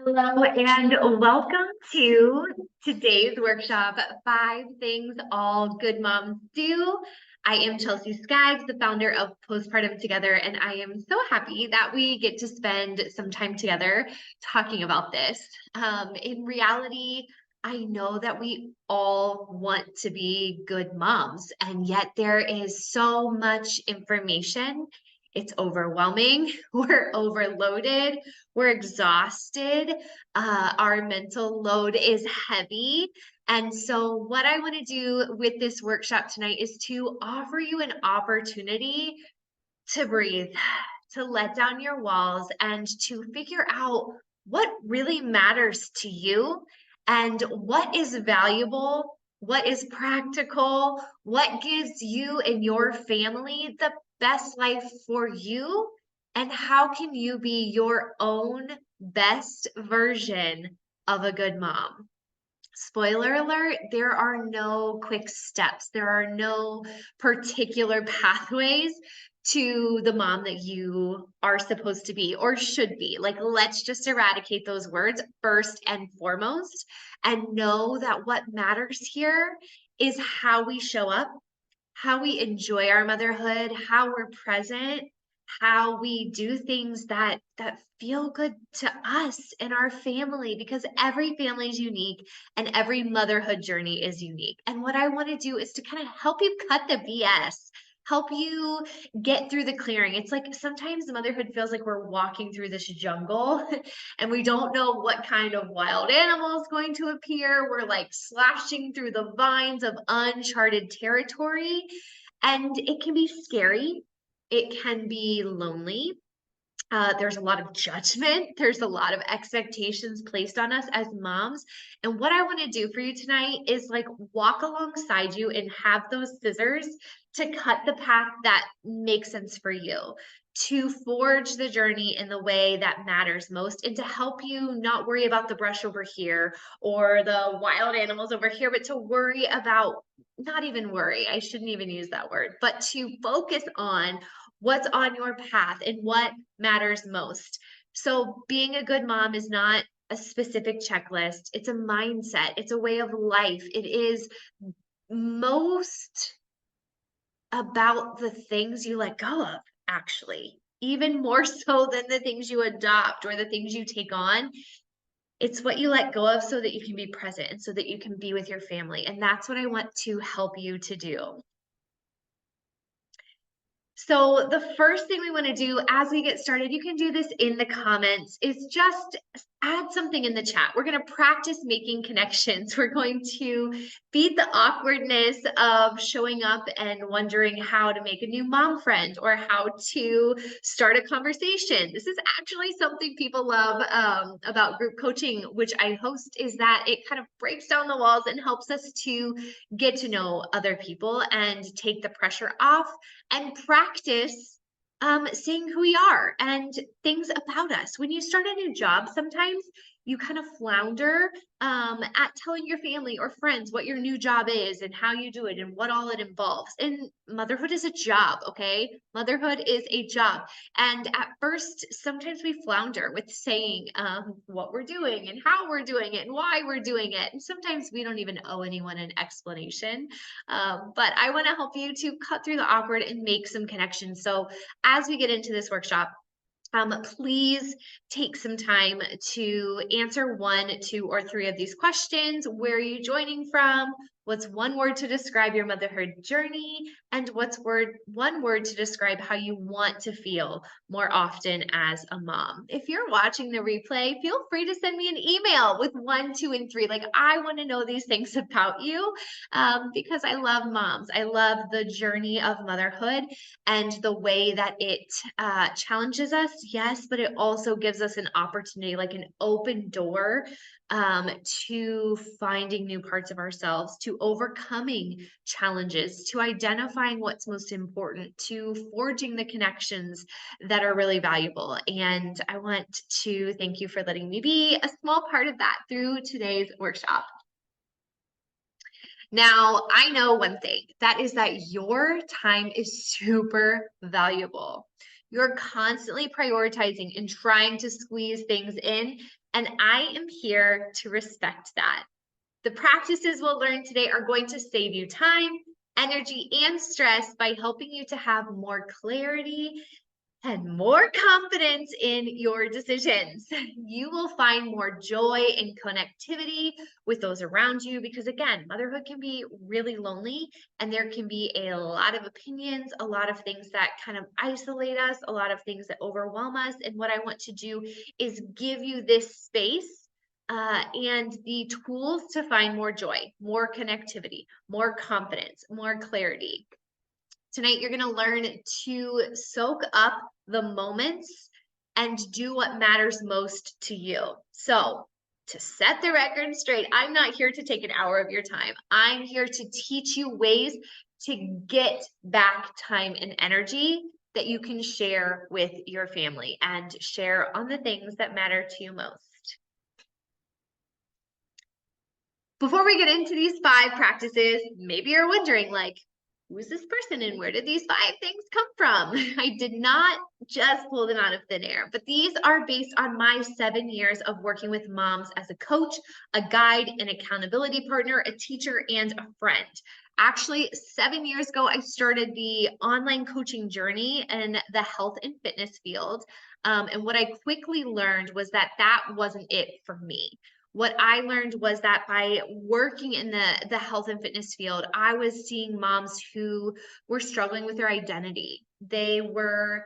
Hello and welcome to today's workshop, 5 Things All Good Moms Do. I am Chelsea Skaggs, the founder of Postpartum Together, and I am so happy that we get to spend some time together talking about this. In reality, I know that we all want to be good moms, and yet there is so much information. It's overwhelming. We're overloaded. We're exhausted. Our mental load is heavy. And so, what I want to do with this workshop tonight is to offer you an opportunity to breathe, to let down your walls, and to figure out what really matters to you and what is valuable, what is practical, what gives you and your family the best life for you, and how can you be your own best version of a good mom. Spoiler alert, there are no quick steps. There are no particular pathways to the mom that you are supposed to be or should be. Like, let's just eradicate those words first and foremost and know that what matters here is how we show up, how we enjoy our motherhood, how we're present, how we do things that feel good to us and our family, because every family is unique and every motherhood journey is unique. And what I want to do is to kind of help you cut the BS. Help you get through the clearing. It's like sometimes motherhood feels like we're walking through this jungle and we don't know what kind of wild animal is going to appear. We're like slashing through the vines of uncharted territory, and it can be scary. It can be lonely. There's a lot of judgment. There's a lot of expectations placed on us as moms. And what I want to do for you tonight is like walk alongside you and have those scissors to cut the path that makes sense for you, to forge the journey in the way that matters most, and to help you not worry about the brush over here or the wild animals over here, but to worry about, not even worry, I shouldn't even use that word, but to focus on what's on your path and what matters most. So being a good mom is not a specific checklist. It's a mindset. It's a way of life. It is most about the things you let go of, actually, even more so than the things you adopt or the things you take on. It's what you let go of so that you can be present and so that you can be with your family. And that's what I want to help you to do. So the first thing we want to do as we get started, you can do this in the comments, is just add something in the chat. We're going to practice making connections. We're going to beat the awkwardness of showing up and wondering how to make a new mom friend or how to start a conversation. This is actually something people love about group coaching, which I host, is that it kind of breaks down the walls and helps us to get to know other people and take the pressure off and practice saying who we are and things about us. When you start a new job, sometimes you kind of flounder at telling your family or friends what your new job is and how you do it and what all it involves. And motherhood is a job, okay? Motherhood is a job. And at first, sometimes we flounder with saying what we're doing and how we're doing it and why we're doing it. And sometimes we don't even owe anyone an explanation. But I want to help you to cut through the awkward and make some connections. So as we get into this workshop, please take some time to answer 1, 2, or 3 of these questions. Where are you joining from? What's one word to describe your motherhood journey? And what's one word to describe how you want to feel more often as a mom? If you're watching the replay, feel free to send me an email with 1, 2, and 3. Like, I want to know these things about you because I love moms. I love the journey of motherhood and the way that it challenges us, yes, but it also gives us an opportunity, like an open door to finding new parts of ourselves, to overcoming challenges, to identifying what's most important, to forging the connections that are really valuable. And I want to thank you for letting me be a small part of that through today's workshop. Now, I know one thing, that is that your time is super valuable. You're constantly prioritizing and trying to squeeze things in and I am here to respect that. The practices we'll learn today are going to save you time, energy, and stress by helping you to have more clarity and more confidence in your decisions. You will find more joy and connectivity with those around you because, again, motherhood can be really lonely and there can be a lot of opinions, a lot of things that kind of isolate us, a lot of things that overwhelm us. And what I want to do is give you this space and the tools to find more joy, more connectivity, more confidence, more clarity. Tonight, you're going to learn to soak up the moments and do what matters most to you. So, to set the record straight, I'm not here to take an hour of your time. I'm here to teach you ways to get back time and energy that you can share with your family and share on the things that matter to you most. Before we get into these 5 practices, maybe you're wondering, like, who's this person and where did these 5 things come from? I did not just pull them out of thin air, but these are based on my 7 years of working with moms as a coach, a guide, an accountability partner, a teacher, and a friend. Actually, 7 years ago, I started the online coaching journey in the health and fitness field. And what I quickly learned was that that wasn't it for me. What I learned was that by working in the health and fitness field, I was seeing moms who were struggling with their identity. They were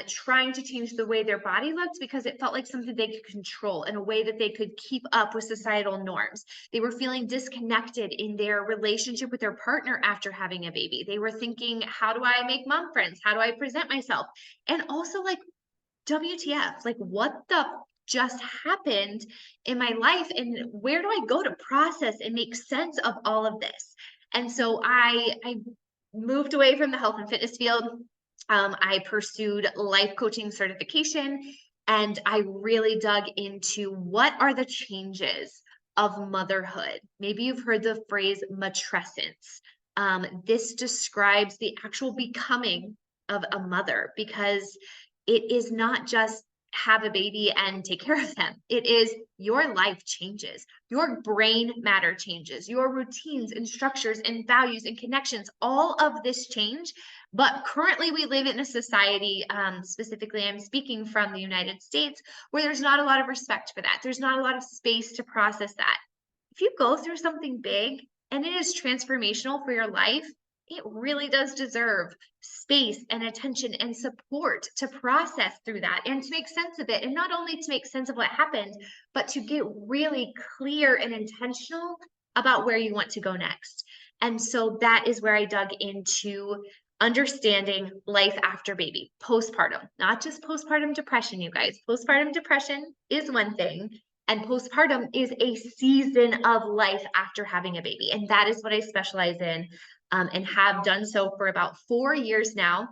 trying to change the way their body looked because it felt like something they could control in a way that they could keep up with societal norms. They were feeling disconnected in their relationship with their partner after having a baby. They were thinking, how do I make mom friends? How do I present myself? And also, like, WTF, like, what the just happened in my life and where do I go to process and make sense of all of this? And so I moved away from the health and fitness field. I pursued life coaching certification and I really dug into what are the changes of motherhood. Maybe you've heard the phrase matrescence. This describes the actual becoming of a mother because it is not just have a baby and take care of them. It is your life changes, your brain matter changes, your routines and structures and values and connections, all of this change. But currently we live in a society, specifically I'm speaking from the United States, where there's not a lot of respect for that. There's not a lot of space to process that. If you go through something big and it is transformational for your life, it really does deserve space and attention and support to process through that and to make sense of it. And not only to make sense of what happened, but to get really clear and intentional about where you want to go next. And so that is where I dug into understanding life after baby, postpartum, not just postpartum depression, you guys. Postpartum depression is one thing. And postpartum is a season of life after having a baby. And that is what I specialize in and have done so for about 4 years now,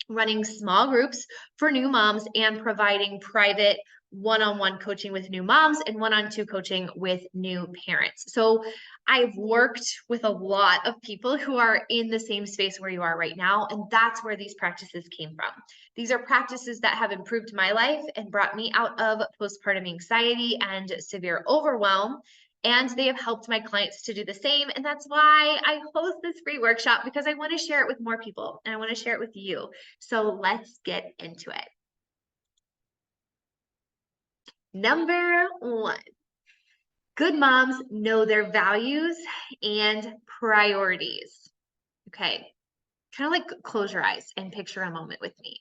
running small groups for new moms and providing private one-on-one coaching with new moms and one-on-two coaching with new parents. So I've worked with a lot of people who are in the same space where you are right now, and that's where these practices came from. These are practices that have improved my life and brought me out of postpartum anxiety and severe overwhelm. And they have helped my clients to do the same. And that's why I host this free workshop, because I want to share it with more people and I want to share it with you. So let's get into it. Number 1, good moms know their values and priorities. Okay, kind of like close your eyes and picture a moment with me.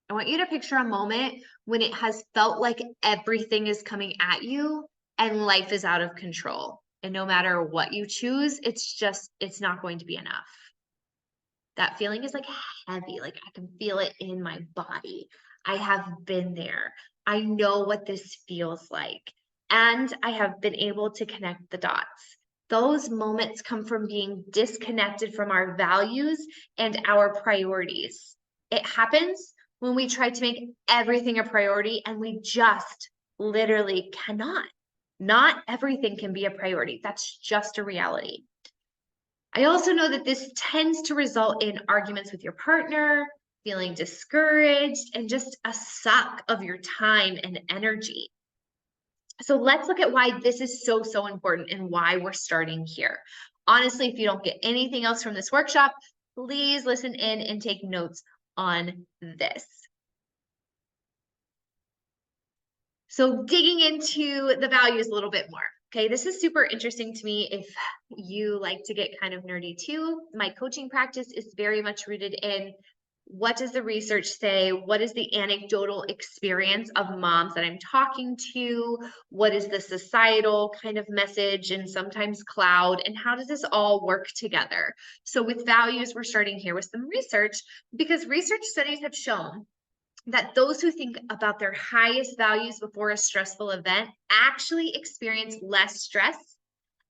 I want you to picture a moment when it has felt like everything is coming at you and life is out of control. And no matter what you choose, it's not going to be enough. That feeling is like heavy, like I can feel it in my body. I have been there. I know what this feels like. And I have been able to connect the dots. Those moments come from being disconnected from our values and our priorities. It happens when we try to make everything a priority and we just literally cannot. Not everything can be a priority. That's just a reality. I also know that this tends to result in arguments with your partner, feeling discouraged, and just a suck of your time and energy. So let's look at why this is so, so important and why we're starting here. Honestly, if you don't get anything else from this workshop, please listen in and take notes on this. So digging into the values a little bit more. Okay, this is super interesting to me if you like to get kind of nerdy too. My coaching practice is very much rooted in what does the research say? What is the anecdotal experience of moms that I'm talking to? What is the societal kind of message and sometimes cloud? And how does this all work together? So with values, we're starting here with some research because research studies have shown that those who think about their highest values before a stressful event actually experience less stress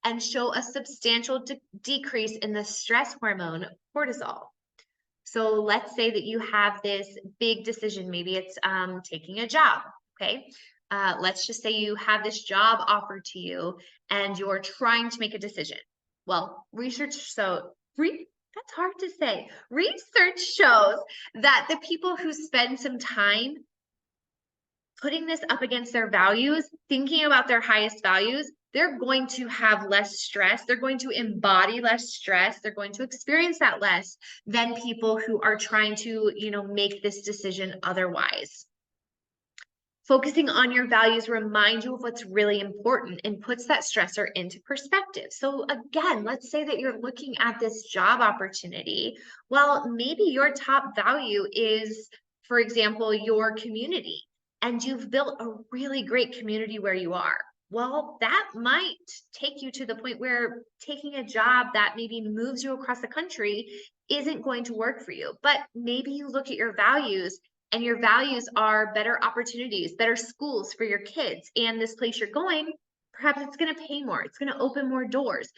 and show a substantial decrease in the stress hormone cortisol. So let's say that you have this big decision. Maybe it's taking a job, okay? Let's just say you have this job offered to you and you're trying to make a decision. Well, that's hard to say. Research shows that the people who spend some time putting this up against their values, thinking about their highest values, they're going to have less stress. They're going to embody less stress. They're going to experience that less than people who are trying to, make this decision otherwise. Focusing on your values reminds you of what's really important and puts that stressor into perspective. So again, let's say that you're looking at this job opportunity. Well, maybe your top value is, for example, your community, and you've built a really great community where you are. Well, that might take you to the point where taking a job that maybe moves you across the country isn't going to work for you. But maybe you look at your values and your values are better opportunities, better schools for your kids. And this place you're going, perhaps it's going to pay more. It's going to open more doors.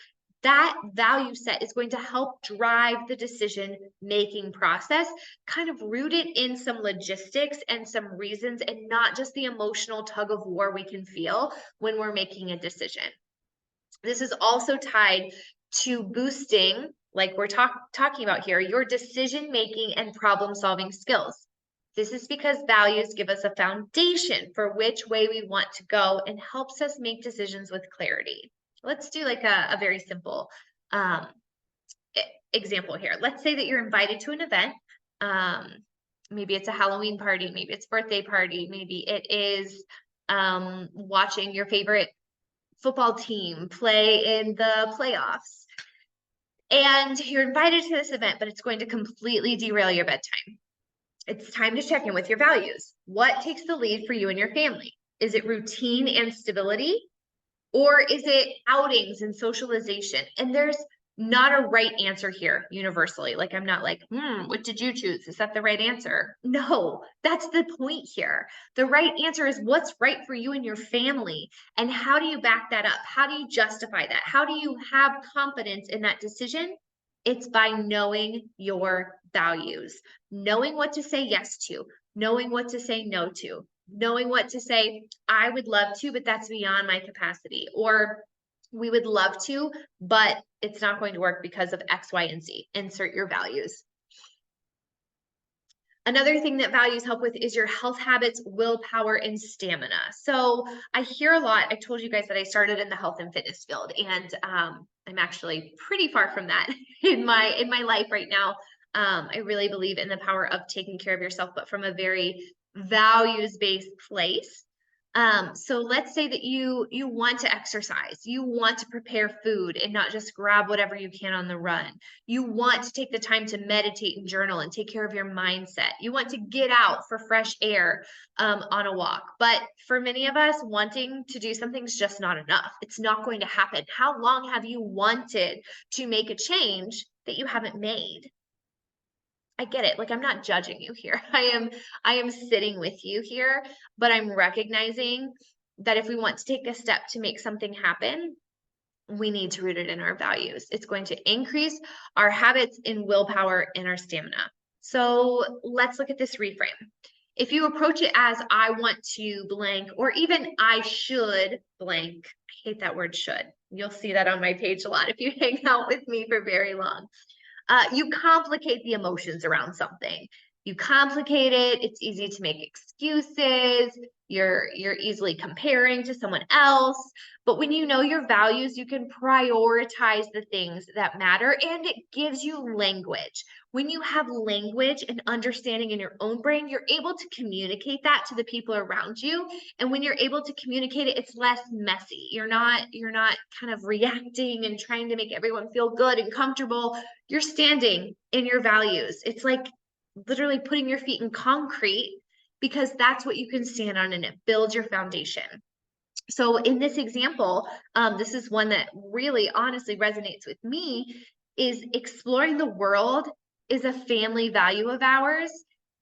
That value set is going to help drive the decision-making process, kind of rooted in some logistics and some reasons, and not just the emotional tug of war we can feel when we're making a decision. This is also tied to boosting, like we're talking about here, your decision-making and problem-solving skills. This is because values give us a foundation for which way we want to go and helps us make decisions with clarity. Let's do like a very simple example here. Let's say that you're invited to an event. Maybe it's a Halloween party, maybe it's a birthday party, maybe it is watching your favorite football team play in the playoffs. And you're invited to this event, but it's going to completely derail your bedtime. It's time to check in with your values. What takes the lead for you and your family? Is it routine and stability? Or is it outings and socialization? And there's not a right answer here universally. Like, I'm not like, what did you choose? Is that the right answer? No, that's the point here. The right answer is what's right for you and your family. And how do you back that up? How do you justify that? How do you have confidence in that decision? It's by knowing your values, knowing what to say yes to, knowing what to say no to, knowing what to say, I would love to, but that's beyond my capacity. Or we would love to, but it's not going to work because of X, Y, and Z. Insert your values. Another thing that values help with is your health habits, willpower, and stamina. So I hear a lot. I told you guys that I started in the health and fitness field, and I'm actually pretty far from that in my life right now. I really believe in the power of taking care of yourself, but from a very values-based place. So let's say that you want to exercise, you want to prepare food and not just grab whatever you can on the run. You want to take the time to meditate and journal and take care of your mindset. You want to get out for fresh air on a walk. But for many of us, wanting to do something is just not enough. It's not going to happen. How long have you wanted to make a change that you haven't made? I get it. Like, I'm not judging you here. I am sitting with you here, but I'm recognizing that if we want to take a step to make something happen, we need to root it in our values. It's going to increase our habits in willpower and our stamina. So let's look at this reframe. If you approach it as I want to blank, or even I should blank, I hate that word should. You'll see that on my page a lot if you hang out with me for very long. You complicate the emotions around something. You complicate it. It's easy to make excuses. You're easily comparing to someone else. But when you know your values, you can prioritize the things that matter, and it gives you language. When you have language and understanding in your own brain, you're able to communicate that to the people around you. And when you're able to communicate it, it's less messy. You're not kind of reacting and trying to make everyone feel good and comfortable. You're standing in your values. It's like literally putting your feet in concrete, because that's what you can stand on, and it builds your foundation. So in this example, this is one that really honestly resonates with me, is exploring the world is a family value of ours.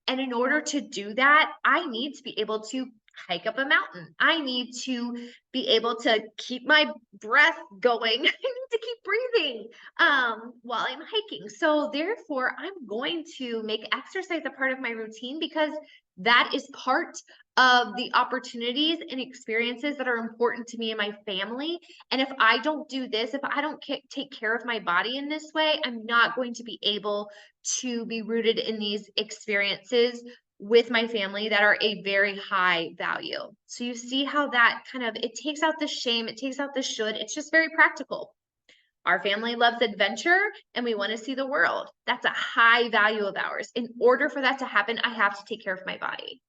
And in order to do that, I need to be able to hike up a mountain. I need to be able to keep my breath going. I need to keep breathing while I'm hiking. So therefore, I'm going to make exercise a part of my routine, because that is part of the opportunities and experiences that are important to me and my family. And if I don't do this, if I don't take care of my body in this way, I'm not going to be able to be rooted in these experiences with my family that are a very high value. So you see how that kind of, it takes out the shame, it takes out the should. It's just very practical. Our family loves adventure and we want to see the world. That's a high value of ours. In order for that to happen, I have to take care of my body.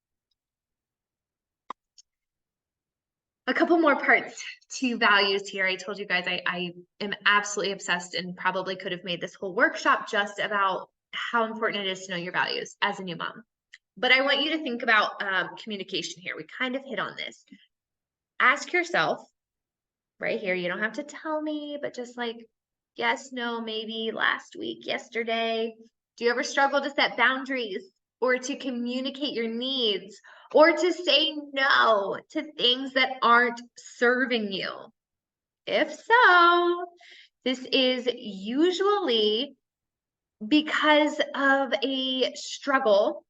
A couple more parts to values here. I told you guys I am absolutely obsessed, and probably could have made this whole workshop just about how important it is to know your values as a new mom. But I want you to think about communication here. We kind of hit on this. Ask yourself right here. You don't have to tell me, but just like, yes, no, maybe, last week, yesterday. Do you ever struggle to set boundaries or to communicate your needs or to say no to things that aren't serving you? If so, this is usually because of a struggle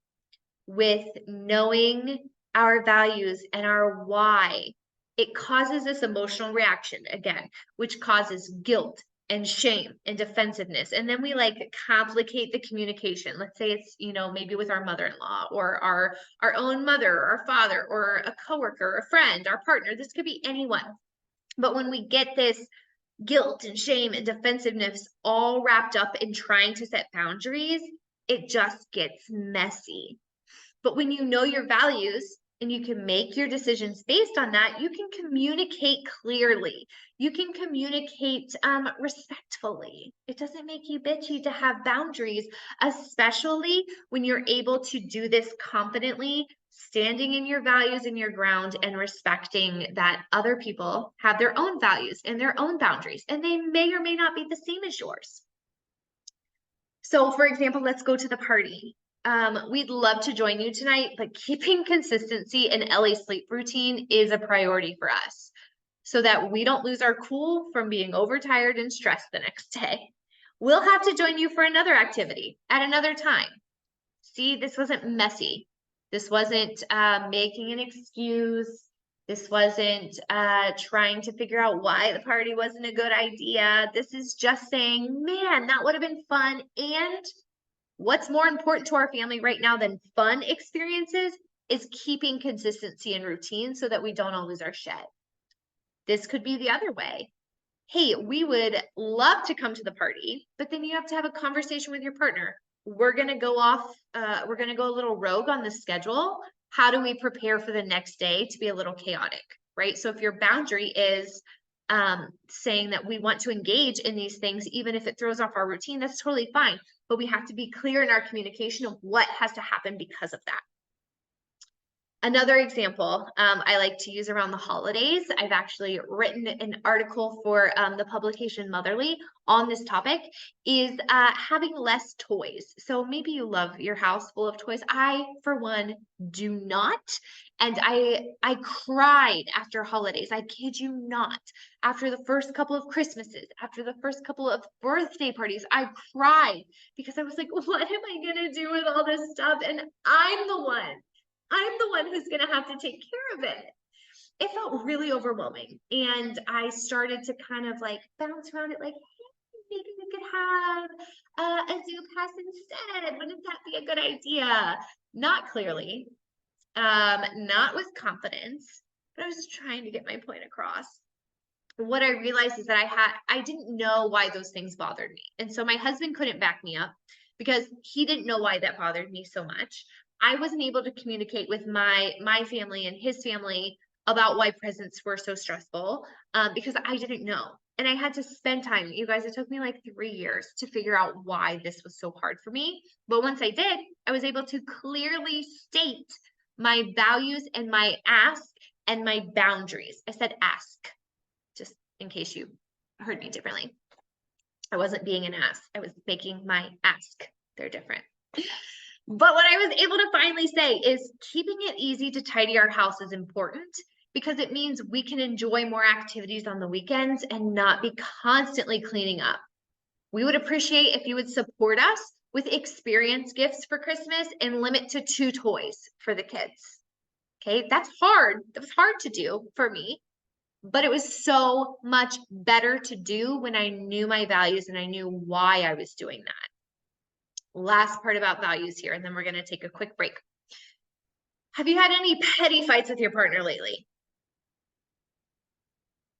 with knowing our values and our why. It causes this emotional reaction again, which causes guilt and shame and defensiveness. And then we like complicate the communication. Let's say it's, maybe with our mother-in-law or our own mother or our father or a coworker, a friend, our partner. This could be anyone. But when we get this guilt and shame and defensiveness all wrapped up in trying to set boundaries, it just gets messy. But when you know your values and you can make your decisions based on that, you can communicate clearly. You can communicate respectfully. It doesn't make you bitchy to have boundaries, especially when you're able to do this confidently, standing in your values and your ground, and respecting that other people have their own values and their own boundaries, and they may or may not be the same as yours. So for example, let's go to the party. We'd love to join you tonight, but keeping consistency in Ellie's sleep routine is a priority for us so that we don't lose our cool from being overtired and stressed the next day. We'll have to join you for another activity at another time. See, this wasn't messy. This wasn't making an excuse. This wasn't trying to figure out why the party wasn't a good idea. This is just saying, man, that would have been fun. And what's more important to our family right now than fun experiences is keeping consistency and routine so that we don't all lose our shit. This could be the other way. Hey, we would love to come to the party, but then you have to have a conversation with your partner. We're going to go a little rogue on the schedule. How do we prepare for the next day to be a little chaotic, right? So if your boundary is saying that we want to engage in these things, even if it throws off our routine, that's totally fine. But we have to be clear in our communication of what has to happen because of that. Another example I like to use around the holidays, I've actually written an article for the publication Motherly on this topic, is having less toys. So maybe you love your house full of toys. I, for one, do not. And I cried after holidays. I kid you not. After the first couple of Christmases, after the first couple of birthday parties, I cried because I was like, what am I going to do with all this stuff? And I'm the one who's going to have to take care of it. It felt really overwhelming. And I started to kind of like bounce around it like, hey, maybe we could have a zoo pass instead. Wouldn't that be a good idea? Not clearly. not with confidence, but I was trying to get my point across. What I realized is that I didn't know why those things bothered me. And so my husband couldn't back me up because he didn't know why that bothered me so much. I wasn't able to communicate with my family and his family about why presents were so stressful, because I didn't know. And I had to spend time. You guys, it took me like 3 years to figure out why this was so hard for me. But once I did, I was able to clearly state my values and my ask and my boundaries. I said ask, just in case you heard me differently. I wasn't being an ass. I was making my ask. They're different. But what I was able to finally say is keeping it easy to tidy our house is important because it means we can enjoy more activities on the weekends and not be constantly cleaning up. We would appreciate if you would support us with experience gifts for Christmas and limit to 2 toys for the kids. Okay, that's hard. That was hard to do for me, but it was so much better to do when I knew my values and I knew why I was doing that. Last part about values here, and then we're going to take a quick break. Have you had any petty fights with your partner lately?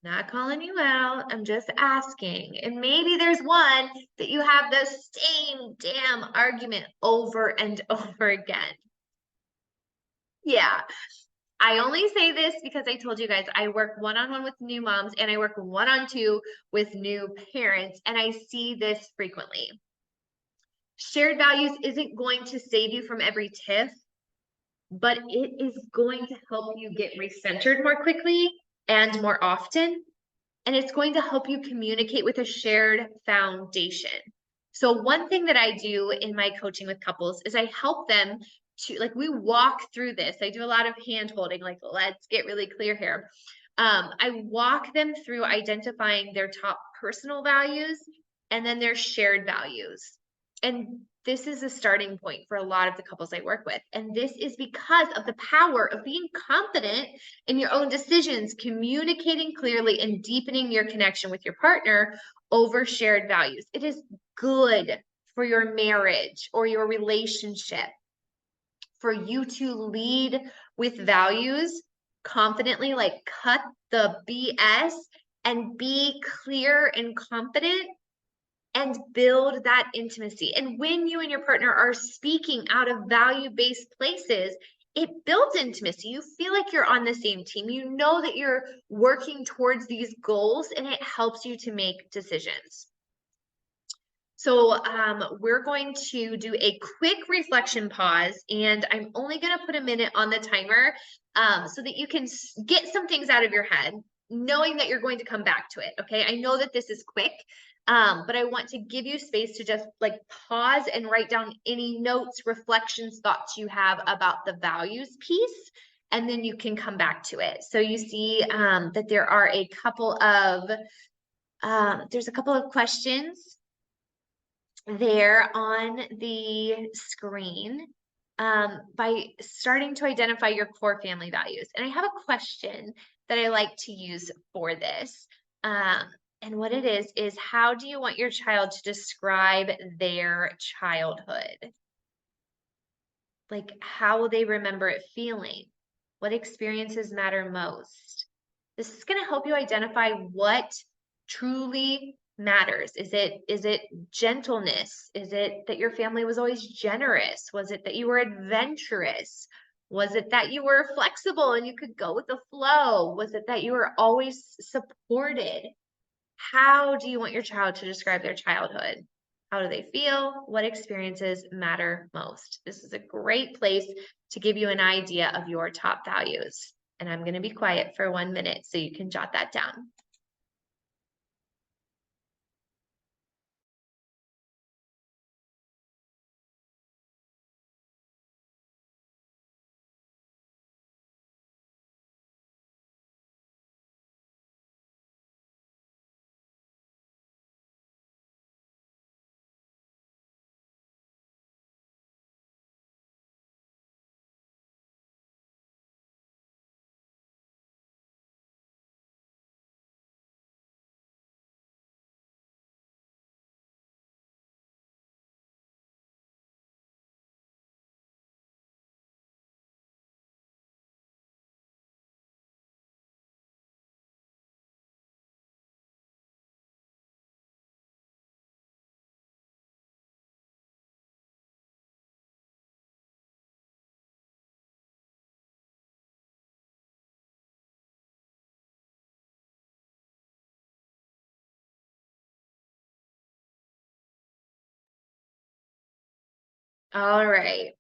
Not calling you out, I'm just asking. And maybe there's one that you have the same damn argument over and over again. Yeah. I only say this because I told you guys I work one-on-one with new moms and I work one-on-two with new parents, and I see this frequently. Shared values isn't going to save you from every tiff, but it is going to help you get recentered more quickly and more often. And it's going to help you communicate with a shared foundation. So one thing that I do in my coaching with couples is I help them to, like, we walk through this. I do a lot of hand holding, like, let's get really clear here. I walk them through identifying their top personal values and then their shared values. And this is a starting point for a lot of the couples I work with. And this is because of the power of being confident in your own decisions, communicating clearly, and deepening your connection with your partner over shared values. It is good for your marriage or your relationship for you to lead with values confidently, like cut the BS and be clear and confident and build that intimacy. And when you and your partner are speaking out of value-based places, it builds intimacy. You feel like you're on the same team. You know that you're working towards these goals, and it helps you to make decisions. So we're going to do a quick reflection pause, and I'm only going to put a minute on the timer so that you can get some things out of your head, knowing that you're going to come back to it. Okay, I know that this is quick, but I want to give you space to just like pause and write down any notes, reflections, thoughts you have about the values piece, and then you can come back to it. So you see that there are a couple of there's a couple of questions there on the screen by starting to identify your core family values. And I have a question that I like to use for this. And what it is how do you want your child to describe their childhood? Like, how will they remember it feeling? What experiences matter most? This is going to help you identify what truly matters. Is it gentleness? Is it that your family was always generous? Was it that you were adventurous? Was it that you were flexible and you could go with the flow? Was it that you were always supported? How do you want your child to describe their childhood? How do they feel? What experiences matter most? This is a great place to give you an idea of your top values. And I'm going to be quiet for 1 minute so you can jot that down. All right.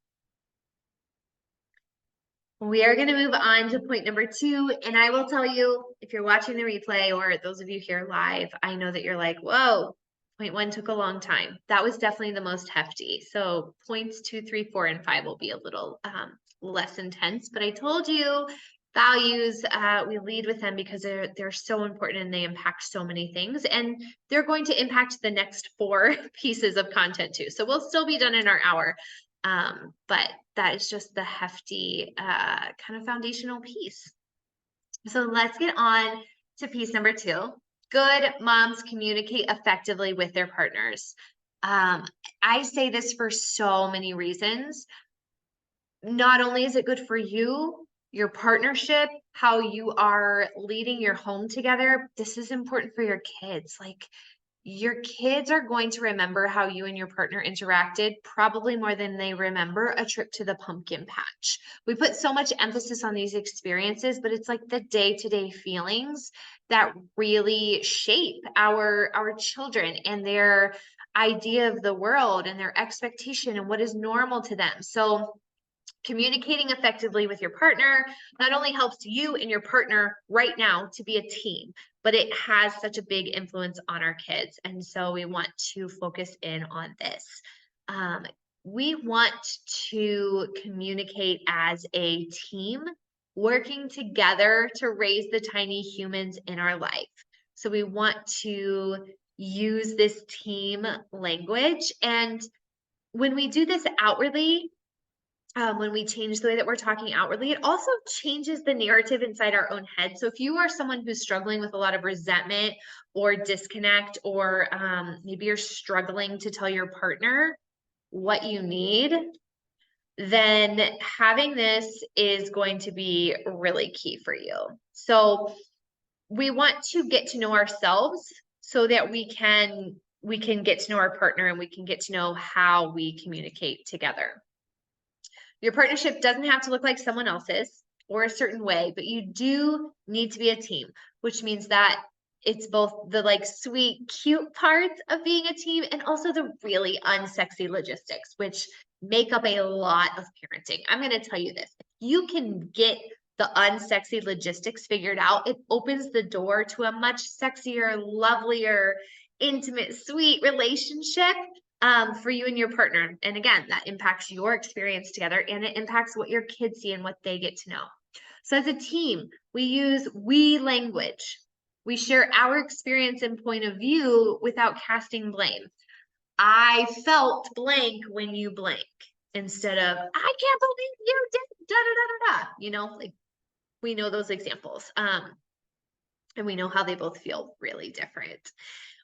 We are going to move on to point number 2. And I will tell you, if you're watching the replay or those of you here live, I know that you're like, whoa, point 1 took a long time. That was definitely the most hefty. So points 2, 3, 4, and 5 will be a little less intense. But I told you values, we lead with them because they're so important and they impact so many things. And they're going to impact the next 4 pieces of content too. So we'll still be done in our hour. But that is just the hefty kind of foundational piece. So let's get on to piece number 2. Good moms communicate effectively with their partners. I say this for so many reasons. Not only is it good for you, your partnership, how you are leading your home together, this is important for your kids. Like, your kids are going to remember how you and your partner interacted probably more than they remember a trip to the pumpkin patch. We put so much emphasis on these experiences, but it's like the day-to-day feelings that really shape our children and their idea of the world and their expectation and what is normal to them. So communicating effectively with your partner not only helps you and your partner right now to be a team, but it has such a big influence on our kids. And so we want to focus in on this. We want to communicate as a team, working together to raise the tiny humans in our life. So we want to use this team language. And when we do this outwardly, when we change the way that we're talking outwardly, it also changes the narrative inside our own head. So if you are someone who's struggling with a lot of resentment or disconnect, or maybe you're struggling to tell your partner what you need, then having this is going to be really key for you. So we want to get to know ourselves so that we can get to know our partner and we can get to know how we communicate together. Your partnership doesn't have to look like someone else's or a certain way, but you do need to be a team, which means that it's both the like sweet, cute parts of being a team and also the really unsexy logistics, which make up a lot of parenting. I'm going to tell you this. If you can get the unsexy logistics figured out, it opens the door to a much sexier, lovelier, intimate, sweet relationship for you and your partner. And again, that impacts your experience together and it impacts what your kids see and what they get to know. So as a team, we use we language. We share our experience and point of view without casting blame. I felt blank when you blank, instead of, I can't believe you did da da da da da. You know, like, we know those examples. And we know how they both feel really different.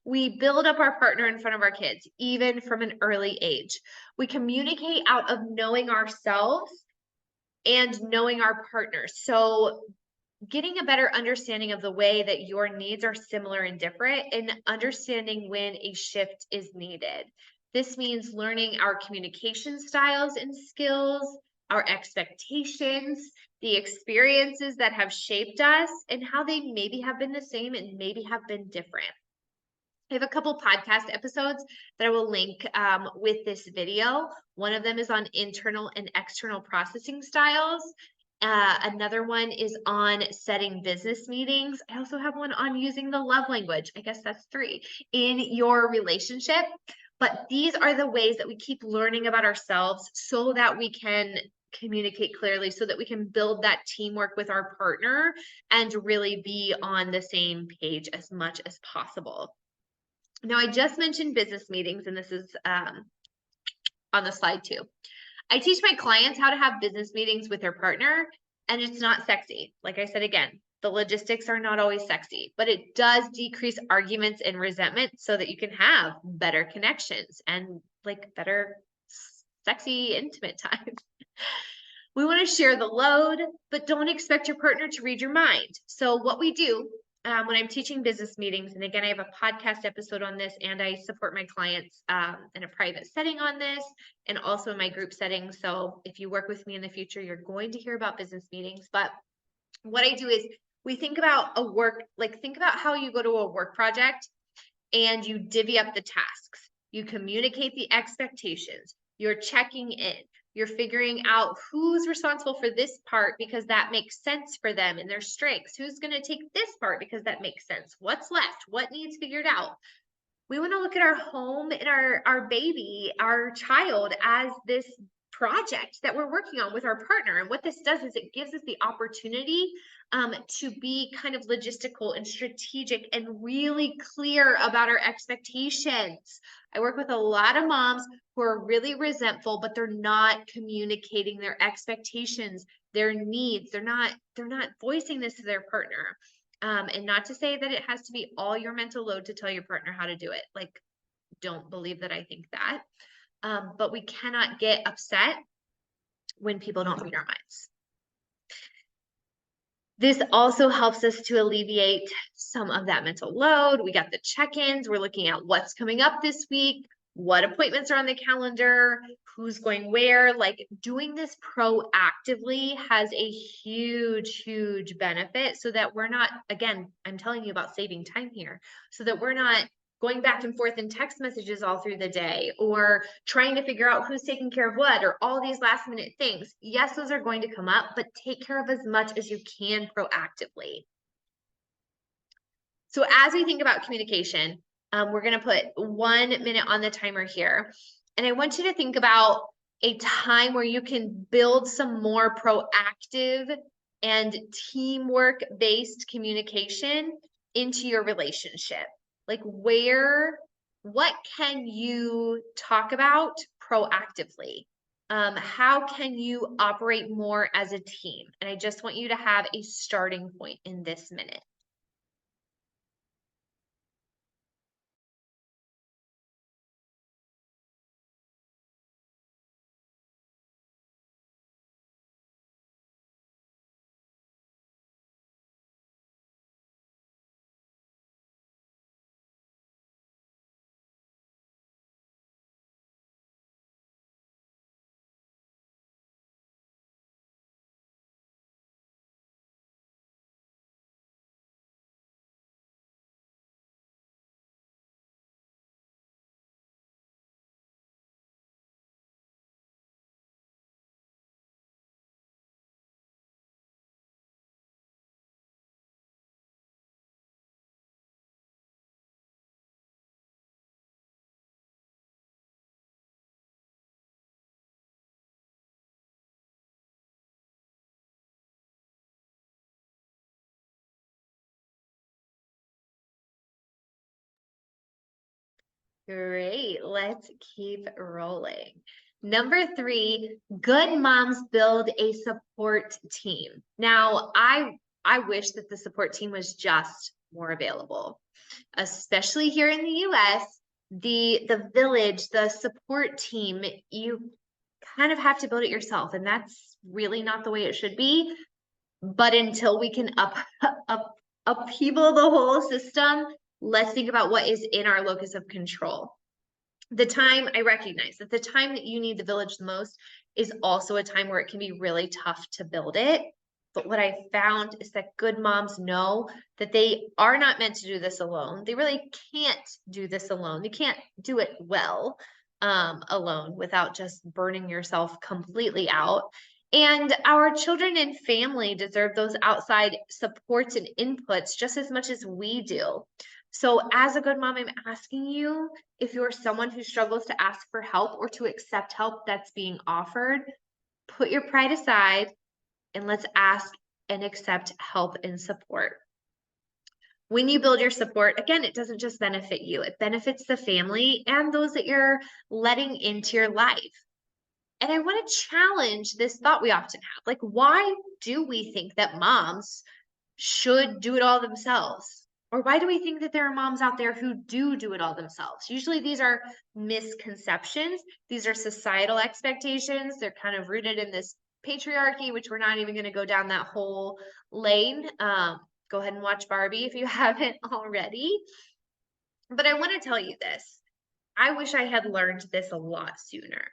We build up our partner in front of our kids, even from an early age. We communicate out of knowing ourselves and knowing our partners. So getting a better understanding of the way that your needs are similar and different, and understanding when a shift is needed. This means learning our communication styles and skills, our expectations, the experiences that have shaped us, and how they maybe have been the same and maybe have been different. I have a couple podcast episodes that I will link with this video. One of them is on internal and external processing styles. Another one is on setting business meetings. I also have one on using the love language. I guess that's 3 in your relationship. But these are the ways that we keep learning about ourselves so that we can communicate clearly, so that we can build that teamwork with our partner and really be on the same page as much as possible. Now, I just mentioned business meetings, and this is on the slide too. I teach my clients how to have business meetings with their partner, and it's not sexy. Like I said, again, the logistics are not always sexy, but it does decrease arguments and resentment so that you can have better connections and like better, sexy, intimate time. We want to share the load, but don't expect your partner to read your mind. So what we do when I'm teaching business meetings, and again, I have a podcast episode on this, and I support my clients in a private setting on this, and also in my group setting. So if you work with me in the future, you're going to hear about business meetings. But what I do is we think about think about how you go to a work project and you divvy up the tasks. You communicate the expectations. You're checking in. You're figuring out who's responsible for this part because that makes sense for them and their strengths. Who's going to take this part because that makes sense? What's left? What needs figured out? We want to look at our home and our baby, our child, as this project that we're working on with our partner. And what this does is it gives us the opportunity to be kind of logistical and strategic and really clear about our expectations. I work with a lot of moms who are really resentful, but they're not communicating their expectations, their needs. They're not voicing this to their partner. And not to say that it has to be all your mental load to tell your partner how to do it. Like, don't believe that I think that. But we cannot get upset when people don't read our minds. This also helps us to alleviate some of that mental load. We got the check-ins. We're looking at what's coming up this week, what appointments are on the calendar, who's going where. Like, doing this proactively has a huge, huge benefit so that we're not, again, I'm telling you about saving time here, so that we're not going back and forth in text messages all through the day, or trying to figure out who's taking care of what, or all these last minute things. Yes, those are going to come up, but take care of as much as you can proactively. So as we think about communication, we're going to put 1 minute on the timer here. And I want you to think about a time where you can build some more proactive and teamwork-based communication into your relationship. Like, what can you talk about proactively? How can you operate more as a team? And I just want you to have a starting point in this minute. Great. Let's keep rolling. Number 3, good moms build a support team. Now, I wish that the support team was just more available, especially here in the US. The village, the support team, you kind of have to build it yourself, and that's really not the way it should be. But until we can upheaval the whole system, let's think about what is in our locus of control. I recognize that the time that you need the village the most is also a time where it can be really tough to build it. But what I found is that good moms know that they are not meant to do this alone. They really can't do this alone. They can't do it well alone without just burning yourself completely out. And our children and family deserve those outside supports and inputs just as much as we do. So as a good mom, I'm asking you, if you're someone who struggles to ask for help or to accept help that's being offered, put your pride aside and let's ask and accept help and support. When you build your support, again, it doesn't just benefit you, it benefits the family and those that you're letting into your life. And I want to challenge this thought we often have. Like, why do we think that moms should do it all themselves? Or why do we think that there are moms out there who do it all themselves? Usually these are misconceptions. These are societal expectations. They're kind of rooted in this patriarchy, which we're not even going to go down that whole lane. Go ahead and watch Barbie if you haven't already. But I want to tell you this. I wish I had learned this a lot sooner.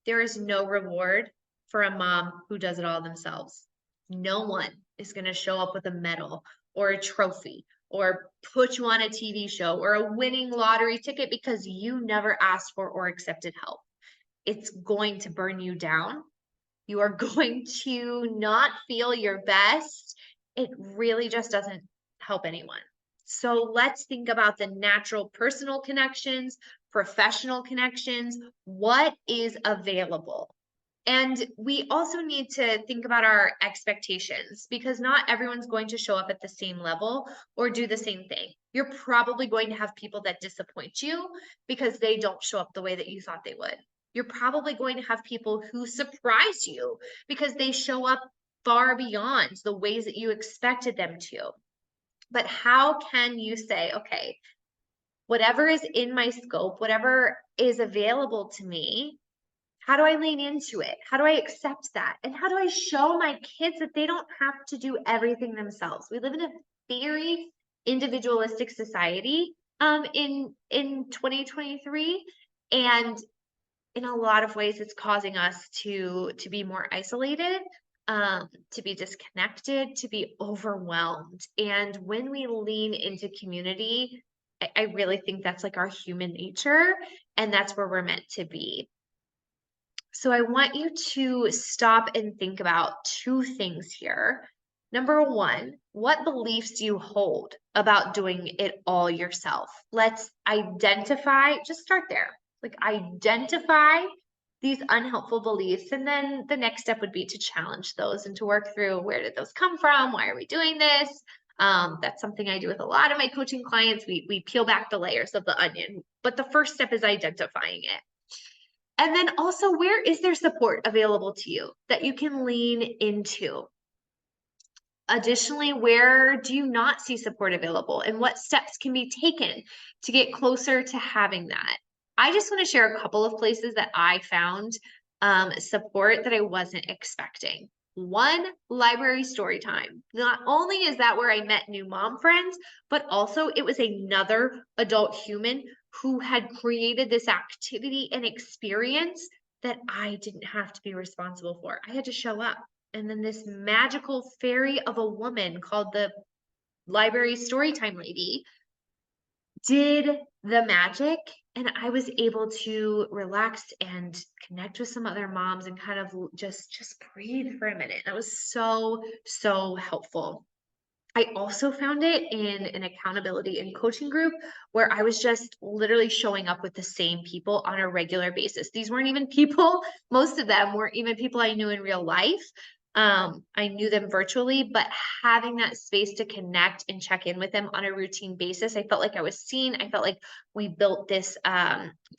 There is no reward for a mom who does it all themselves. No one is going to show up with a medal or a trophy or put you on a TV show or a winning lottery ticket because you never asked for or accepted help. it's going to burn you down. You are going to not feel your best. It really just doesn't help anyone. So let's think about the natural personal connections, professional connections. What is available? And we also need to think about our expectations because not everyone's going to show up at the same level or do the same thing. You're probably going to have people that disappoint you because they don't show up the way that you thought they would. You're probably going to have people who surprise you because they show up far beyond the ways that you expected them to. But how can you say, okay, whatever is in my scope, whatever is available to me, how do I lean into it? How do I accept that? And how do I show my kids that they don't have to do everything themselves? We live in a very individualistic society in 2023, and in a lot of ways it's causing us to be more isolated, to be disconnected, to be overwhelmed. And when we lean into community, I really think that's like our human nature, and that's where we're meant to be. So I want you to stop and think about two things here. Number one, what beliefs do you hold about doing it all yourself? Let's identify, just start there. Like identify these unhelpful beliefs. And then the next step would be to challenge those and to work through, where did those come from? Why are we doing this? That's something I do with a lot of my coaching clients. We peel back the layers of the onion, but the first step is identifying it. And then also, where is there support available to you that you can lean into? Additionally, where do you not see support available, and what steps can be taken to get closer to having that? I just want to share a couple of places that I found support that I wasn't expecting. One, library story time. Not only is that where I met new mom friends, but also it was another adult human who had created this activity and experience that I didn't have to be responsible for. I had to show up. And then this magical fairy of a woman called the library storytime lady did the magic, and I was able to relax and connect with some other moms and kind of just breathe for a minute. That was so helpful. I also found it in an accountability and coaching group where I was just literally showing up with the same people on a regular basis. These weren't even people, most of them weren't even people I knew in real life. I knew them virtually, but having that space to connect and check in with them on a routine basis, I felt like I was seen. I felt like we built this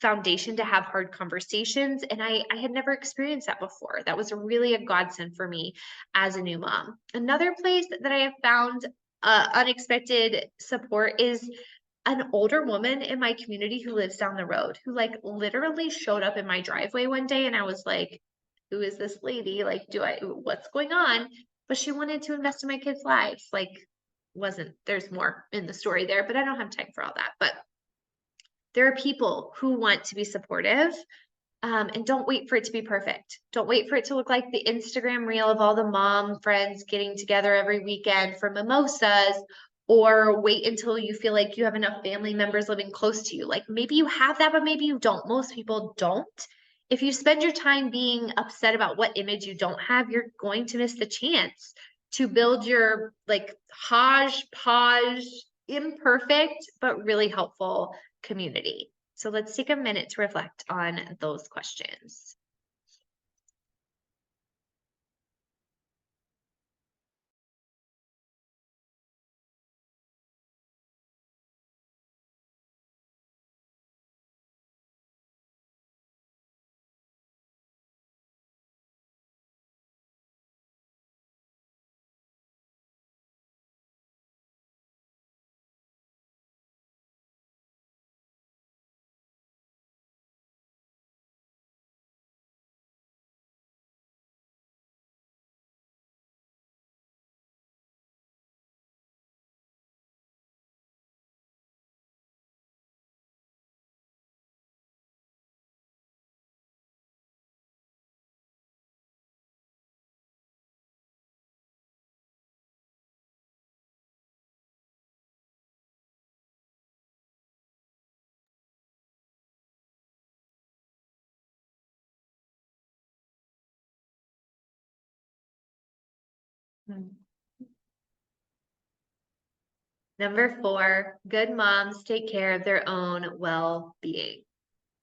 foundation to have hard conversations, and I had never experienced that before. That was really a godsend for me as a new mom. Another place that I have found unexpected support is an older woman in my community who lives down the road, who like literally showed up in my driveway one day, and I was like, who is this lady? Like, what's going on? But she wanted to invest in my kids' lives. Like, there's more in the story there, but I don't have time for all that. But there are people who want to be supportive, and don't wait for it to be perfect. Don't wait for it to look like the Instagram reel of all the mom friends getting together every weekend for mimosas, or wait until you feel like you have enough family members living close to you. Like maybe you have that, but maybe you don't. Most people don't. If you spend your time being upset about what image you don't have, you're going to miss the chance to build your like hodgepodge, imperfect, but really helpful community. So let's take a minute to reflect on those questions. Number 4, good moms take care of their own well-being.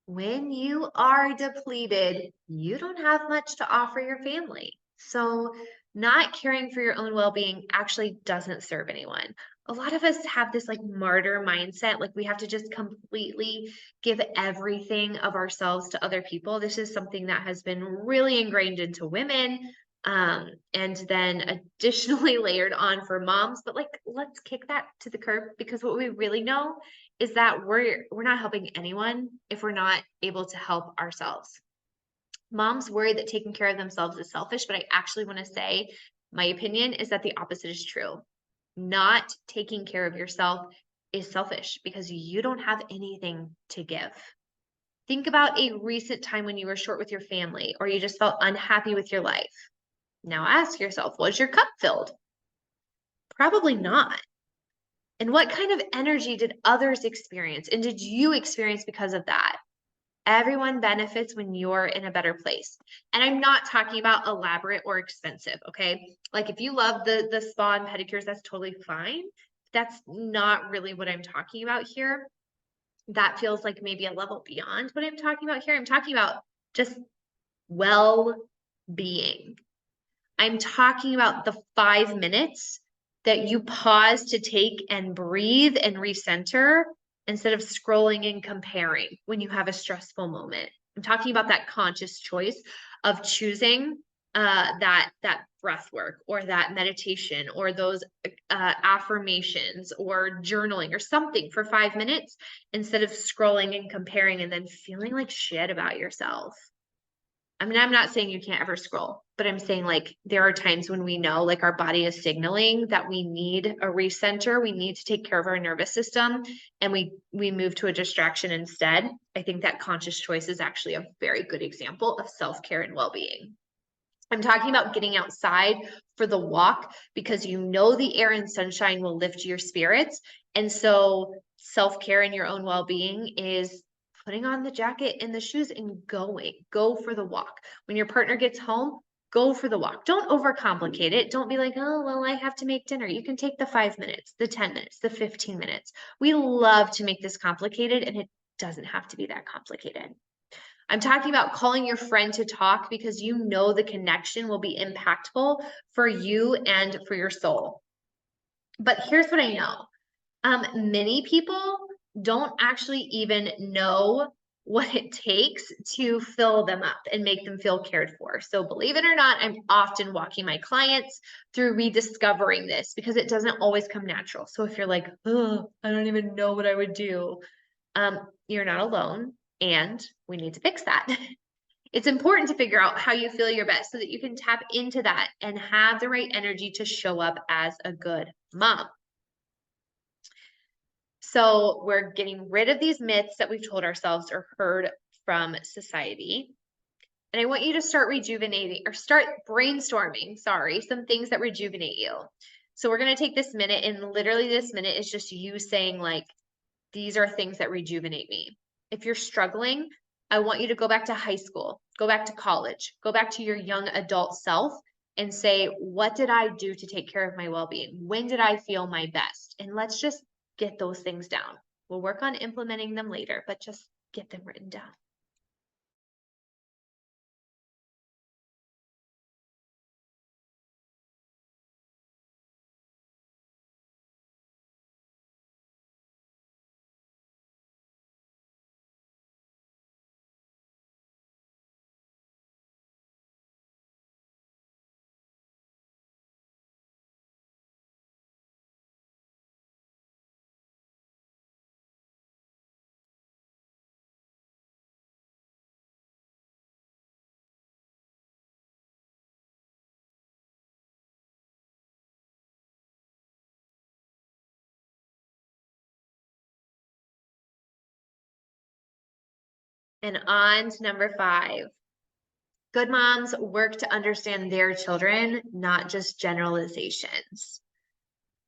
When you are depleted, you don't have much to offer your family. So, not caring for your own well being actually doesn't serve anyone. A lot of us have this like martyr mindset, like we have to just completely give everything of ourselves to other people. This is something that has been really ingrained into women. And then additionally layered on for moms, but like let's kick that to the curb because what we really know is that we're not helping anyone if we're not able to help ourselves. Moms worry that taking care of themselves is selfish, but I actually want to say my opinion is that the opposite is true. Not taking care of yourself is selfish because you don't have anything to give. Think about a recent time when you were short with your family or you just felt unhappy with your life. Now ask yourself, was your cup filled? Probably not. And what kind of energy did others experience? And did you experience because of that? Everyone benefits when you're in a better place. And I'm not talking about elaborate or expensive, okay? Like if you love the spa and pedicures, that's totally fine. That's not really what I'm talking about here. That feels like maybe a level beyond what I'm talking about here. I'm talking about just well-being. I'm talking about the 5 minutes that you pause to take and breathe and recenter instead of scrolling and comparing when you have a stressful moment. I'm talking about that conscious choice of choosing that breath work or that meditation or those affirmations or journaling or something for 5 minutes instead of scrolling and comparing and then feeling like shit about yourself. I mean, I'm not saying you can't ever scroll, but I'm saying like there are times when we know like our body is signaling that we need a recenter, we need to take care of our nervous system, and we move to a distraction instead. I think that conscious choice is actually a very good example of self-care and well-being. I'm talking about getting outside for the walk because you know the air and sunshine will lift your spirits. And so self-care and your own well-being is putting on the jacket and the shoes and go for the walk. When your partner gets home, go for the walk. Don't overcomplicate it. Don't be like, oh, well, I have to make dinner. You can take the 5 minutes, the 10 minutes, the 15 minutes. We love to make this complicated and it doesn't have to be that complicated. I'm talking about calling your friend to talk because you know the connection will be impactful for you and for your soul. But here's what I know. Many people don't actually even know what it takes to fill them up and make them feel cared for. So believe it or not, I'm often walking my clients through rediscovering this because it doesn't always come natural. So if you're like, oh, I don't even know what I would do, you're not alone and we need to fix that. It's important to figure out how you feel your best so that you can tap into that and have the right energy to show up as a good mom. So we're getting rid of these myths that we've told ourselves or heard from society. And I want you to start rejuvenating or start brainstorming, some things that rejuvenate you. So we're going to take this minute and literally this minute is just you saying like, these are things that rejuvenate me. If you're struggling, I want you to go back to high school, go back to college, go back to your young adult self and say, what did I do to take care of my well-being? When did I feel my best? And let's just get those things down. We'll work on implementing them later, but just get them written down. And on to number 5. Good moms work to understand their children, not just generalizations.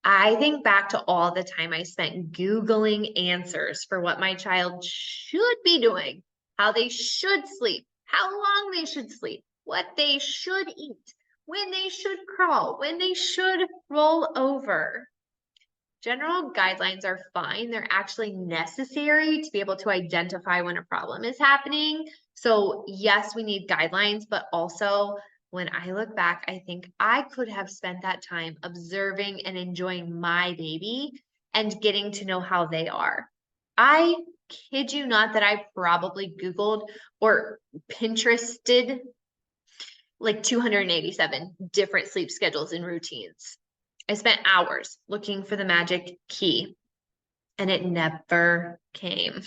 I think back to all the time I spent Googling answers for what my child should be doing, how they should sleep, how long they should sleep, what they should eat, when they should crawl, when they should roll over. General guidelines are fine. They're actually necessary to be able to identify when a problem is happening. So yes, we need guidelines, but also when I look back, I think I could have spent that time observing and enjoying my baby and getting to know how they are. I kid you not that I probably Googled or Pinterested like 287 different sleep schedules and routines. I spent hours looking for the magic key and it never came.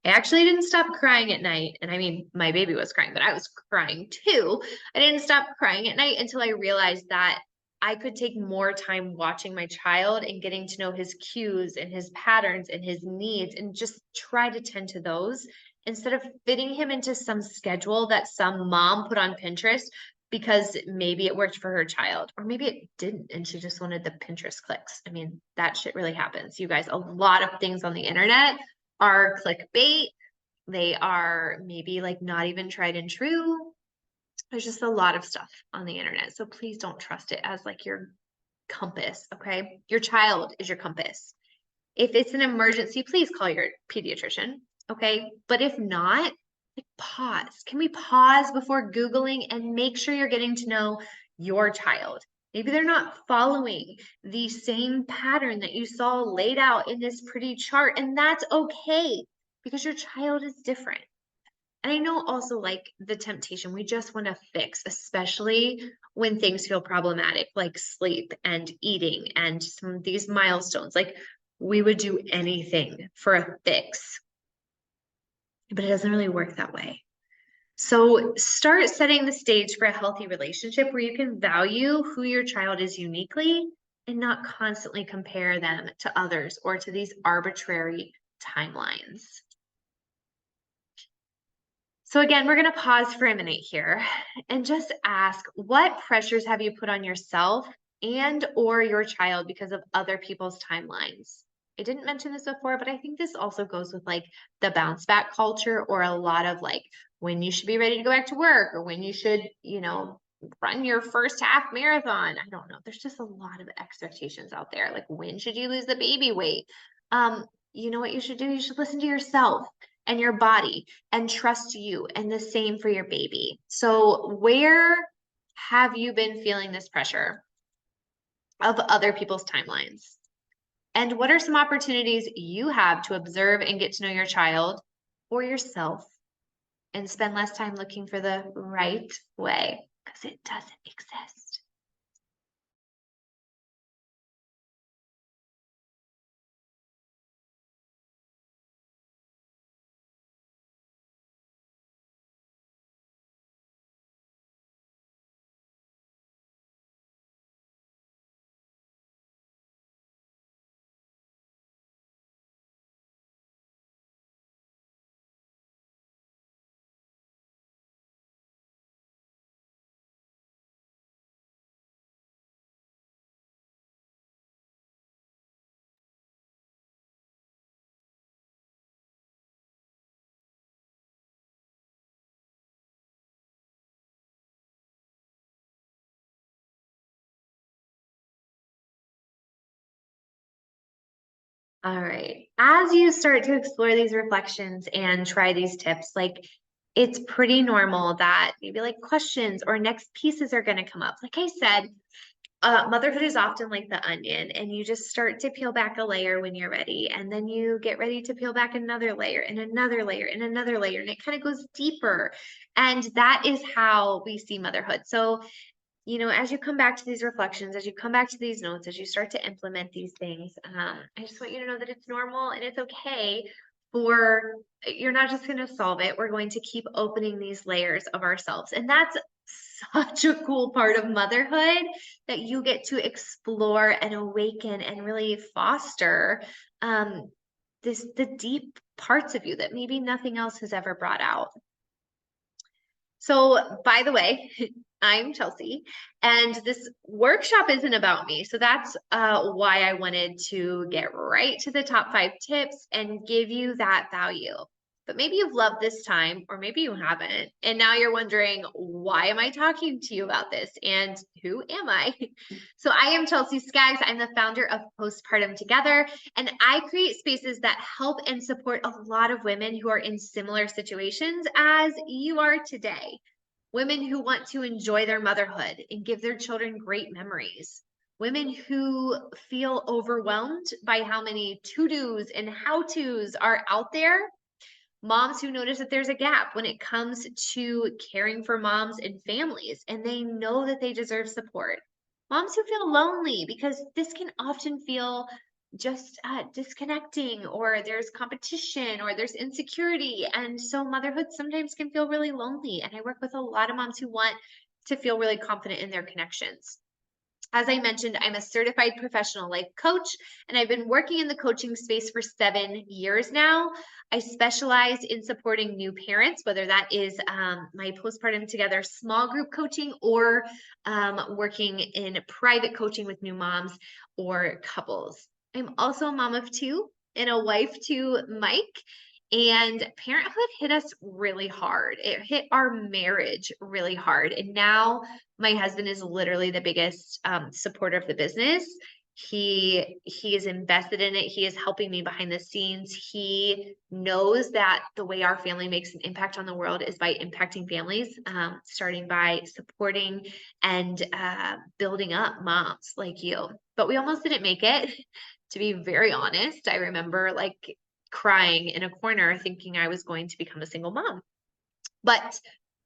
I actually didn't stop crying at night. And I mean, my baby was crying, but I was crying too. I didn't stop crying at night until I realized that I could take more time watching my child and getting to know his cues and his patterns and his needs and just try to tend to those instead of fitting him into some schedule that some mom put on Pinterest because maybe it worked for her child or maybe it didn't and she just wanted the Pinterest clicks. I mean, that shit really happens. You guys, a lot of things on the internet are clickbait. They are maybe like not even tried and true. There's just a lot of stuff on the internet. So please don't trust it as like your compass, okay? Your child is your compass. If it's an emergency, please call your pediatrician, okay? But if not, like pause. Can we pause before Googling and make sure you're getting to know your child? Maybe they're not following the same pattern that you saw laid out in this pretty chart, and that's okay because your child is different. And I know also like the temptation, we just want to fix, especially when things feel problematic, like sleep and eating and some of these milestones. Like we would do anything for a fix, but it doesn't really work that way. So start setting the stage for a healthy relationship where you can value who your child is uniquely and not constantly compare them to others or to these arbitrary timelines. So again, we're going to pause for a minute here and just ask, what pressures have you put on yourself and or your child because of other people's timelines? I didn't mention this before, but I think this also goes with like the bounce back culture or a lot of like when you should be ready to go back to work or when you should, run your first half marathon. I don't know. There's just a lot of expectations out there. Like when should you lose the baby weight? You know what you should do? You should listen to yourself and your body and trust you, and the same for your baby. So where have you been feeling this pressure of other people's timelines? And what are some opportunities you have to observe and get to know your child or yourself and spend less time looking for the right way? Because it doesn't exist. All right. As you start to explore these reflections and try these tips, like it's pretty normal that maybe like questions or next pieces are going to come up. Like I said, motherhood is often like the onion, and you just start to peel back a layer when you're ready. And then you get ready to peel back another layer and another layer and another layer. And it kind of goes deeper. And that is how we see motherhood. So as you come back to these reflections, as you come back to these notes, as you start to implement these things, I just want you to know that it's normal and it's okay you're not just going to solve it. We're going to keep opening these layers of ourselves. And that's such a cool part of motherhood that you get to explore and awaken and really foster the deep parts of you that maybe nothing else has ever brought out. So, by the way, I'm Chelsea, and this workshop isn't about me. So that's why I wanted to get right to the top 5 tips and give you that value. but maybe you've loved this time, or maybe you haven't. And now you're wondering, why am I talking to you about this? And who am I? So I am Chelsea Skaggs. I'm the founder of Postpartum Together, and I create spaces that help and support a lot of women who are in similar situations as you are today. Women who want to enjoy their motherhood and give their children great memories. Women who feel overwhelmed by how many to-dos and how-tos are out there. Moms who notice that there's a gap when it comes to caring for moms and families, and they know that they deserve support. Moms who feel lonely because this can often feel just disconnecting, or there's competition, or there's insecurity. And so motherhood sometimes can feel really lonely. And I work with a lot of moms who want to feel really confident in their connections. As I mentioned, I'm a certified professional life coach, and I've been working in the coaching space for 7 years now. I specialize in supporting new parents, whether that is my Postpartum Together small group coaching, or working in private coaching with new moms or couples. I'm also a mom of 2 and a wife to Mike. And parenthood hit us really hard. It hit our marriage really hard. And now my husband is literally the biggest supporter of the business. He is invested in it. He is helping me behind the scenes. He knows that the way our family makes an impact on the world is by impacting families, starting by supporting and building up moms like you. But we almost didn't make it, to be very honest. I remember like crying in a corner thinking I was going to become a single mom. But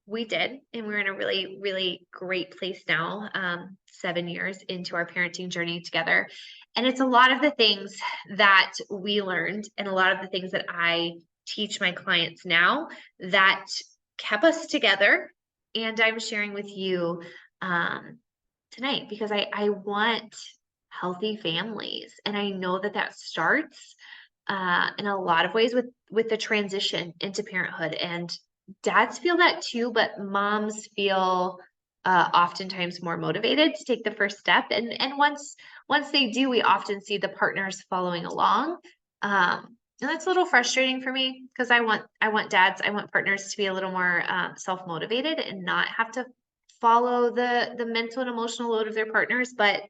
we did, and we're in a really, really great place now, 7 years into our parenting journey together. And it's a lot of the things that we learned and a lot of the things that I teach my clients now that kept us together. And I'm sharing with you tonight because I want healthy families. And I know that that starts in a lot of ways with the transition into parenthood. And dads feel that too, but moms feel oftentimes more motivated to take the first step. And once they do, we often see the partners following along. And that's a little frustrating for me because I want partners to be a little more self-motivated and not have to follow the mental and emotional load of their partners. But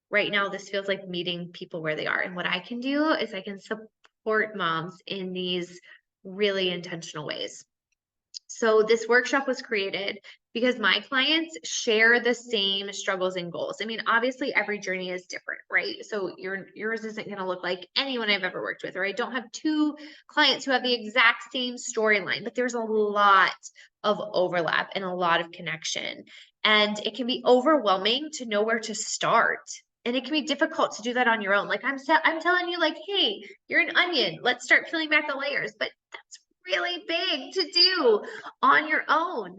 right now, this feels like meeting people where they are. And what I can do is I can support moms in these really intentional ways. So this workshop was created because my clients share the same struggles and goals. I mean, obviously every journey is different, right? So yours isn't going to look like anyone I've ever worked with, or I don't have 2 clients who have the exact same storyline, but there's a lot of overlap and a lot of connection. And it can be overwhelming to know where to start. And it can be difficult to do that on your own. Like I'm telling you, like, hey, you're an onion. Let's start peeling back the layers. But that's really big to do on your own.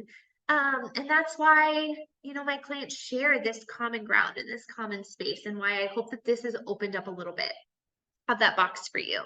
And that's why, my clients share this common ground and this common space, and why I hope that this has opened up a little bit of that box for you.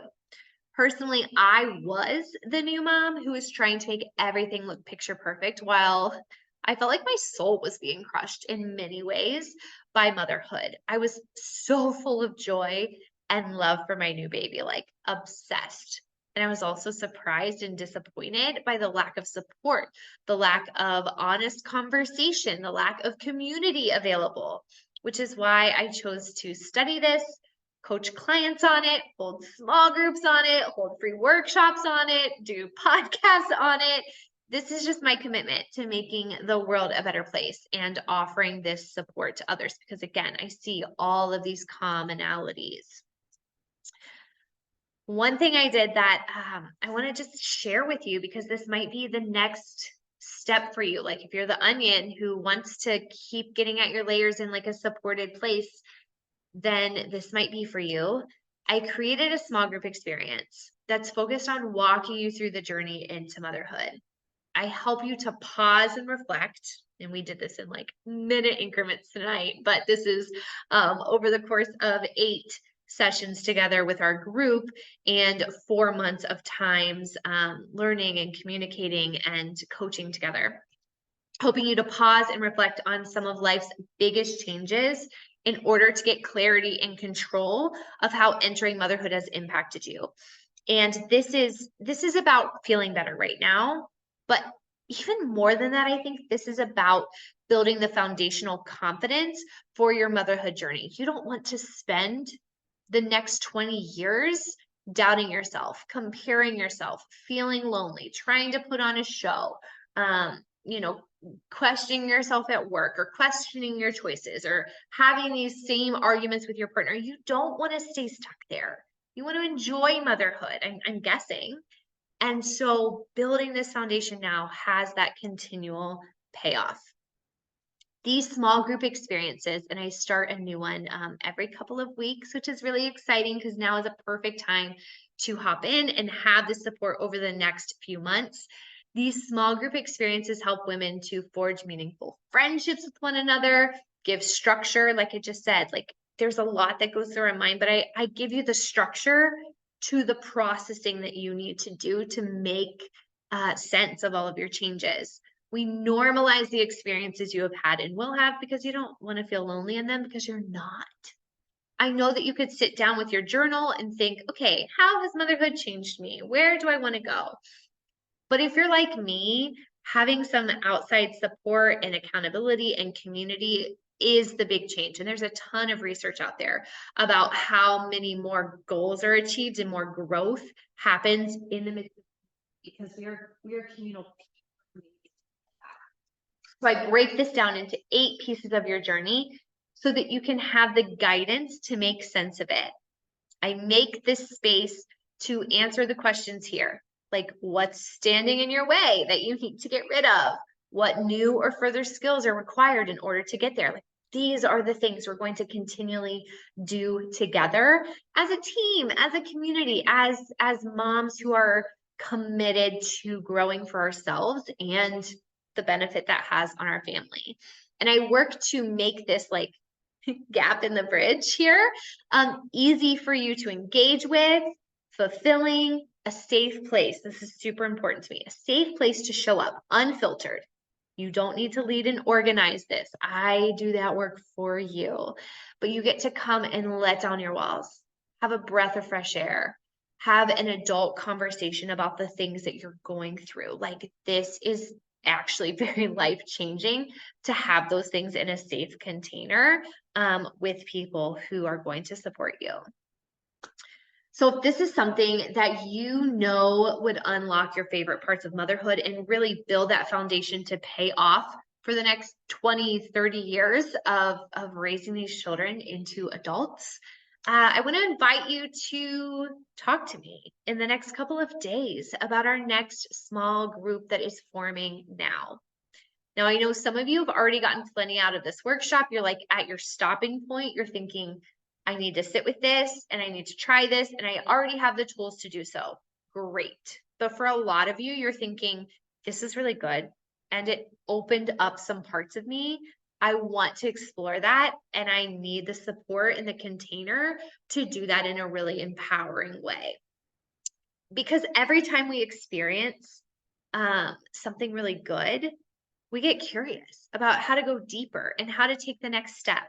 Personally, I was the new mom who was trying to make everything look picture perfect, while I felt like my soul was being crushed in many ways by motherhood. I was so full of joy and love for my new baby, like obsessed. And I was also surprised and disappointed by the lack of support, the lack of honest conversation, the lack of community available, which is why I chose to study this, coach clients on it, hold small groups on it, hold free workshops on it, do podcasts on it. This is just my commitment to making the world a better place and offering this support to others, because again, I see all of these commonalities. One thing I did that I want to just share with you, because this might be the next step for you. Like if you're the onion who wants to keep getting at your layers in like a supported place, then this might be for you. I created a small group experience that's focused on walking you through the journey into motherhood. I help you to pause and reflect. And we did this in like minute increments tonight, but this is over the course of 8 sessions together with our group and 4 months of times learning and communicating and coaching together, helping you to pause and reflect on some of life's biggest changes in order to get clarity and control of how entering motherhood has impacted you. And this is about feeling better right now. But even more than that, I think this is about building the foundational confidence for your motherhood journey. You don't want to spend the next 20 years doubting yourself, comparing yourself, feeling lonely, trying to put on a show, you know, questioning yourself at work or questioning your choices or having these same arguments with your partner. You don't want to stay stuck there. You want to enjoy motherhood, I'm guessing. And so building this foundation now has that continual payoff. These small group experiences, and I start a new one every couple of weeks, which is really exciting because now is a perfect time to hop in and have the support over the next few months. These small group experiences help women to forge meaningful friendships with one another, give structure, like I just said, like there's a lot that goes through our mind, but I give you the structure to the processing that you need to do to make sense of all of your changes. We normalize the experiences you have had and will have because you don't want to feel lonely in them because you're not. I know that you could sit down with your journal and think, okay, how has motherhood changed me? Where do I want to go? But if you're like me, having some outside support and accountability and community is the big change. And there's a ton of research out there about how many more goals are achieved and more growth happens in the midst because we are communal. So I break this down into 8 pieces of your journey so that you can have the guidance to make sense of it. I make this space to answer the questions here, like what's standing in your way that you need to get rid of? What new or further skills are required in order to get there? Like these are the things we're going to continually do together as a team, as a community, as moms who are committed to growing for ourselves and the benefit that has on our family. And I work to make this like gap in the bridge here easy for you to engage with, fulfilling, a safe place. This is super important to me. A safe place to show up unfiltered. You don't need to lead and organize this. I do that work for you. But you get to come and let down your walls, have a breath of fresh air, have an adult conversation about the things that you're going through. Like this is actually very life-changing to have those things in a safe container with people who are going to support you. So if this is something that you know would unlock your favorite parts of motherhood and really build that foundation to pay off for the next 20, 30 years of raising these children into adults, I want to invite you to talk to me in the next couple of days about our next small group that is forming now. Now, I know some of you have already gotten plenty out of this workshop. You're like at your stopping point. You're thinking, I need to sit with this and I need to try this, and I already have the tools to do so. Great. But for a lot of you, you're thinking, this is really good. And it opened up some parts of me. I want to explore that. And I need the support in the container to do that in a really empowering way. Because every time we experience something really good, we get curious about how to go deeper and how to take the next step.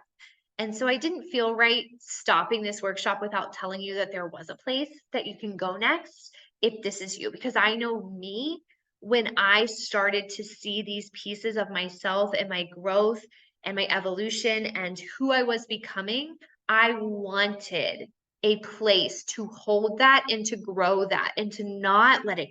And so I didn't feel right stopping this workshop without telling you that there was a place that you can go next if this is you. Because I know me, when I started to see these pieces of myself and my growth and my evolution and who I was becoming, I wanted a place to hold that and to grow that and to not let it